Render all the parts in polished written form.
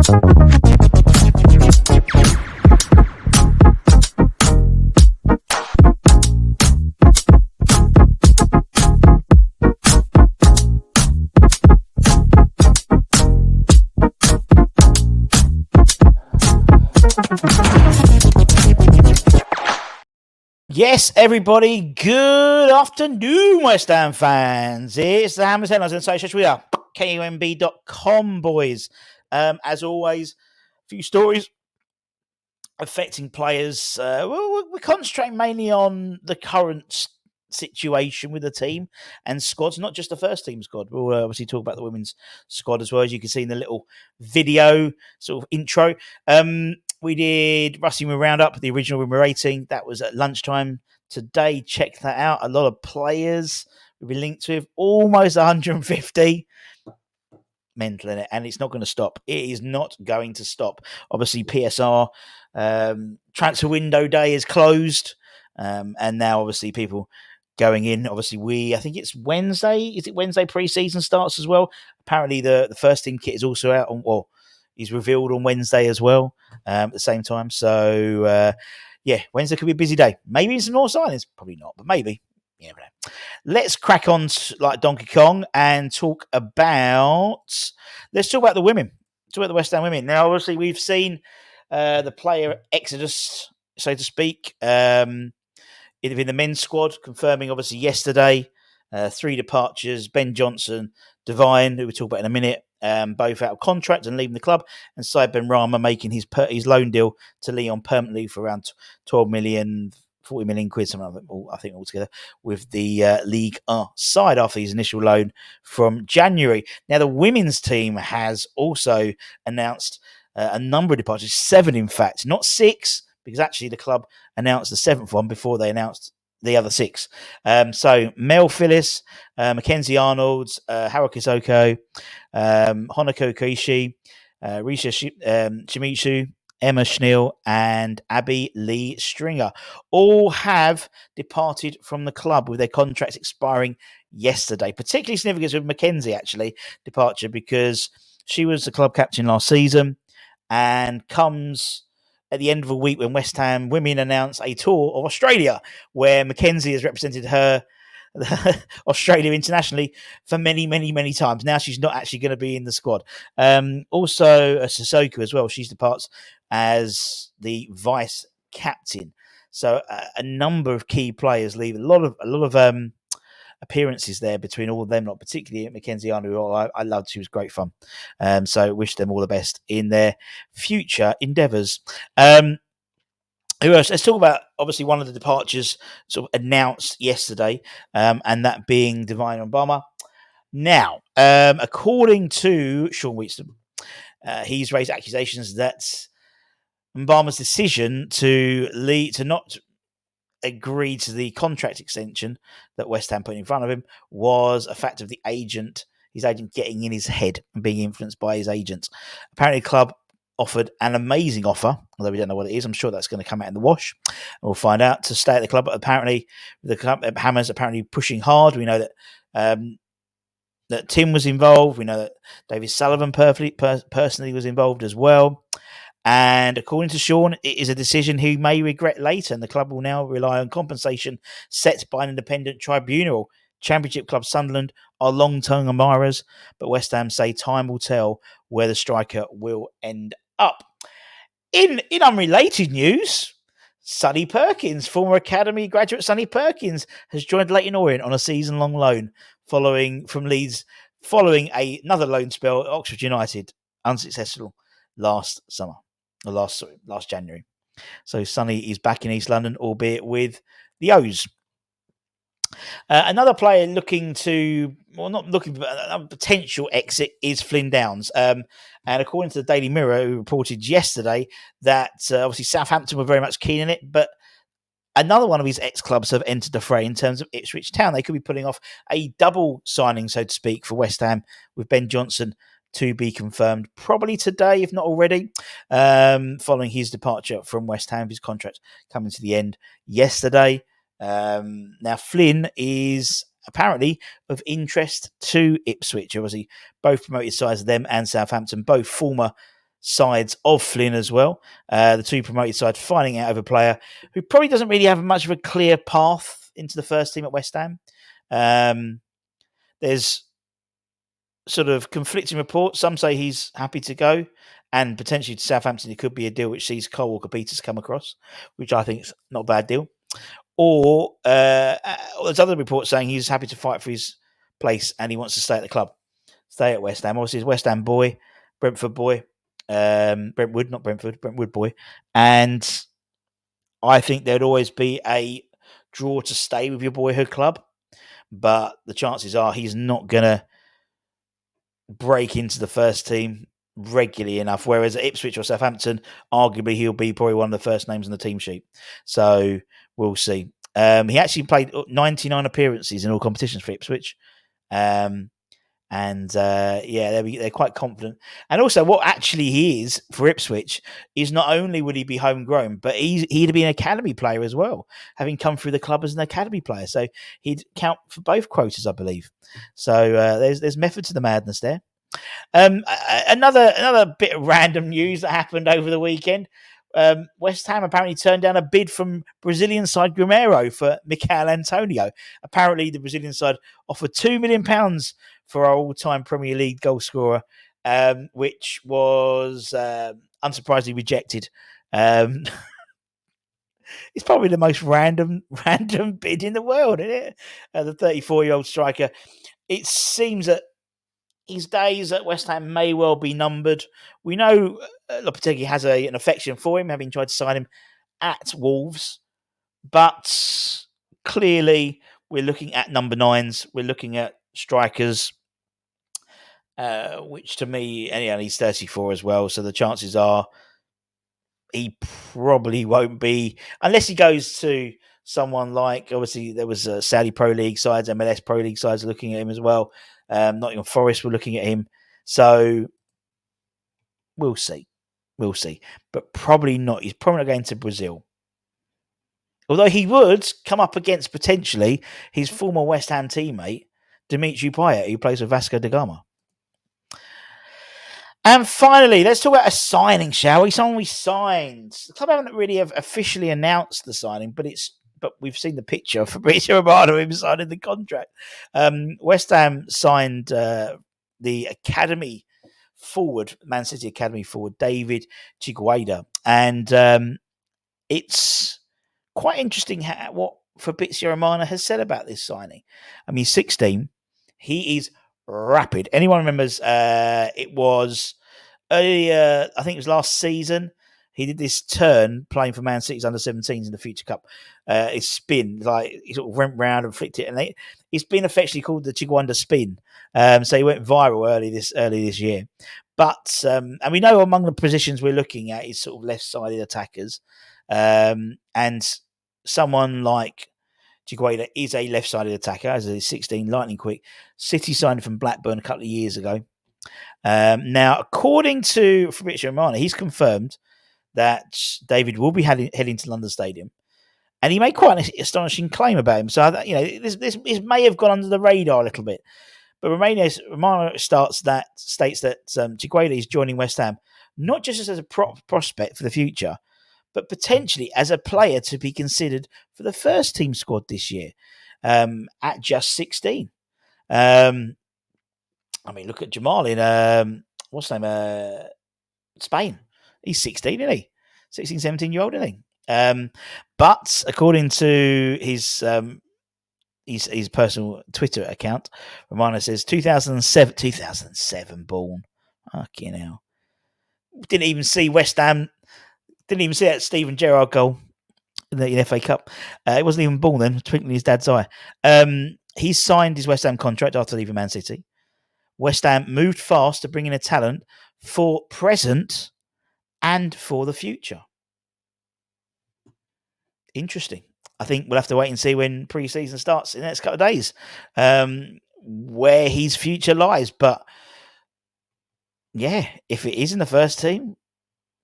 Yes, everybody, good afternoon, West Ham fans. It's the Hammers Headlines Association. We are KUMB.com, boys. As always, a few stories affecting players. We're concentrating mainly on the current situation with the team and squads, not just the first team squad. We'll obviously talk about the women's squad as well, as you can see in the little video sort of intro. We did Rusty Moon Roundup, the original Wimmer rating. That was at lunchtime today. Check that out. A lot of players we've been linked with, almost 150. Mental in it, and it's not going to stop. It is not going to stop. Obviously, PSR transfer window day is closed, and now obviously people going in. Obviously, I think it's Wednesday. Is it Wednesday? Pre-season starts as well. Apparently, the first team kit is also out on, or is revealed on Wednesday as well at the same time. So yeah, Wednesday could be a busy day. Maybe some more signings. Probably not, but maybe. You never know. Let's crack on like Donkey Kong and talk about. Let's talk about the women. Talk about the West Ham women. Now, obviously, we've seen the player exodus, so to speak, in the men's squad, confirming obviously yesterday 3 departures: Ben Johnson, Devine, who we'll talk about in a minute, both out of contract and leaving the club, and Said Ben Rama making his loan deal to Lyon permanently for around 12 million. 40 million quid, I think altogether, with the League side after his initial loan from January. Now, the women's team has also announced a number of departures, 7 in fact, not 6, because actually the club announced the 7th one before they announced the other 6. So Mel Phyllis, Mackenzie Arnold, Haruka Soko, Honoko Koishi, Risha Shimizu, Emma Schnell, and Abby Lee Stringer all have departed from the club with their contracts expiring yesterday. Particularly significant with Mackenzie, actually, departure, because she was the club captain last season and comes at the end of a week when West Ham women announce a tour of Australia, where Mackenzie has represented her Australia internationally for many, many, many times. Now she's not actually going to be in the squad. Also, Sissoko as well. She departs as the vice captain. So a number of key players leave. A lot of appearances there between all of them, not particularly Mackenzie Arnold, who I loved. She was great fun. So wish them all the best in their future endeavours. Who else? Let's talk about obviously one of the departures sort of announced yesterday, and that being Divine Obama. Now, according to Sean Wheatston, he's raised accusations that Mbama's decision to not agree to the contract extension that West Ham put in front of him was a fact of his agent getting in his head and being influenced by his agent. Apparently, the club offered an amazing offer, although we don't know what it is. I'm sure that's going to come out in the wash. We'll find out, to stay at the club. But apparently, the club, Hammers apparently pushing hard. We know that that Tim was involved. We know that David Sullivan personally was involved as well. And according to Sean, it is a decision he may regret later, and the club will now rely on compensation set by an independent tribunal. Championship club Sunderland are long-term admirers, but West Ham say time will tell where the striker will end up. In unrelated news, Sonny Perkins, former academy graduate Sonny Perkins, has joined Leyton Orient on a season-long loan following another loan spell at Oxford United, unsuccessful last January. So Sonny is back in East London, albeit with the O's. Another player not looking, but a potential exit is Flynn Downs. And according to the Daily Mirror, who reported yesterday that obviously Southampton were very much keen on it, but another one of his ex-clubs have entered the fray in terms of Ipswich Town. They could be putting off a double signing, so to speak, for West Ham, with Ben Johnson to be confirmed probably today, if not already, following his departure from West Ham, his contract coming to the end yesterday. Now, Flynn is apparently of interest to Ipswich. Obviously, both promoted sides of them and Southampton, both former sides of Flynn as well. The two promoted sides finding out of a player who probably doesn't really have much of a clear path into the first team at West Ham. There's sort of conflicting reports. Some say he's happy to go, and potentially to Southampton it could be a deal which sees Cole Walker-Peters come across, which I think is not a bad deal. Or there's other reports saying he's happy to fight for his place and he wants to stay at the club, stay at West Ham. Obviously, he's a West Ham boy, Brentford boy, Brentwood, not Brentford, Brentwood boy. And I think there'd always be a draw to stay with your boyhood club, but the chances are he's not going to break into the first team regularly enough. Whereas at Ipswich or Southampton, arguably he'll be probably one of the first names on the team sheet. So we'll see. He actually played 99 appearances in all competitions for Ipswich. They're quite confident. And also, what actually he is for Ipswich is not only would he be homegrown, but he'd be an academy player as well, having come through the club as an academy player. So he'd count for both quotas, I believe. So there's method to the madness there. Another bit of random news that happened over the weekend. West Ham apparently turned down a bid from Brazilian side Guerreiro for Mel Antonio. Apparently, the Brazilian side offered £2 million for our all-time Premier League goal scorer, which was unsurprisingly rejected. It's probably the most random bid in the world, isn't it? The 34-year-old striker. It seems that his days at West Ham may well be numbered. We know Lopetegui has an affection for him, having tried to sign him at Wolves. But clearly, we're looking at number nines. We're looking at strikers, which to me, and he's 34 as well. So the chances are he probably won't be, unless he goes to someone like, obviously, there was Saudi Pro League sides, MLS Pro League sides looking at him as well. Nottingham Forest were looking at him. So we'll see. But probably not. He's probably not going to Brazil. Although he would come up against potentially his former West Ham teammate, Dimitri Payet, who plays for Vasco da Gama. And finally, let's talk about a signing, shall we? Someone we signed. The club haven't really officially announced the signing, but we've seen the picture of Fabrizio Romano him signing the contract. West Ham signed the academy forward, Man City academy forward, David Chigueda. And it's quite interesting what Fabrizio Romano has said about this signing. I mean, 16. He is rapid. Anyone remembers it was earlier, I think it was last season, he did this turn playing for Man City's under-17s in the Future Cup. His spin, like he sort of went round and flicked it, and it's been affectionately called the Chiguanda spin. So he went viral early this year. But and we know among the positions we're looking at is sort of left-sided attackers, and someone like Chigueda is a left-sided attacker, as a 16, lightning quick. City signed from Blackburn a couple of years ago. Now, according to Fabrizio Romano, he's confirmed that David will be heading to London Stadium, and he made quite an astonishing claim about him. So, this may have gone under the radar a little bit. But Romano states that Chigueda is joining West Ham not just as a prospect for the future, but potentially as a player to be considered for the first team squad this year at just 16. I mean, look at Jamal in, what's his name, Spain. He's 16, isn't he? 16, 17-year-old, isn't he? But according to his personal Twitter account, Romano says 2007 born. Fucking hell. Didn't even see West Ham. Didn't even see that Steven Gerrard goal in the FA Cup. It wasn't even born then, twinkling his dad's eye. He signed his West Ham contract after leaving Man City. West Ham moved fast to bring in a talent for present and for the future. Interesting. I think we'll have to wait and see when pre-season starts in the next couple of days where his future lies. But yeah, if it is in the first team,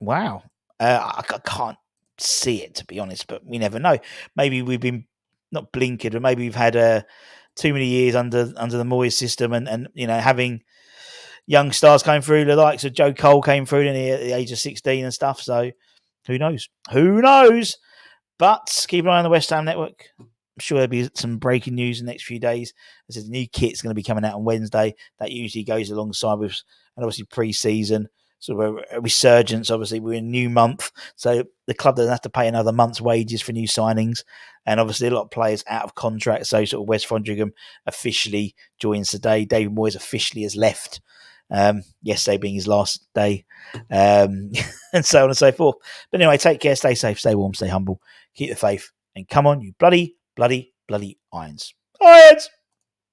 wow. I can't see it, to be honest, but we never know. Maybe we've been not blinkered, or maybe we've had too many years under the Moyes system, and having young stars came through. The likes of Joe Cole came through at the age of 16 and stuff. So who knows? Who knows? But keep an eye on the West Ham Network. I'm sure there'll be some breaking news in the next few days. There's a new kit's going to be coming out on Wednesday. That usually goes alongside with, and obviously pre-season, sort of a resurgence. Obviously, we're in a new month, so the club doesn't have to pay another month's wages for new signings. And obviously, a lot of players out of contract. So sort of Wes Fondringham officially joins today. David Moyes officially has left. Yesterday being his last day, and so on and so forth. But anyway, take care, stay safe, stay warm, stay humble, keep the faith, and come on, you bloody, bloody, bloody Irons. Irons!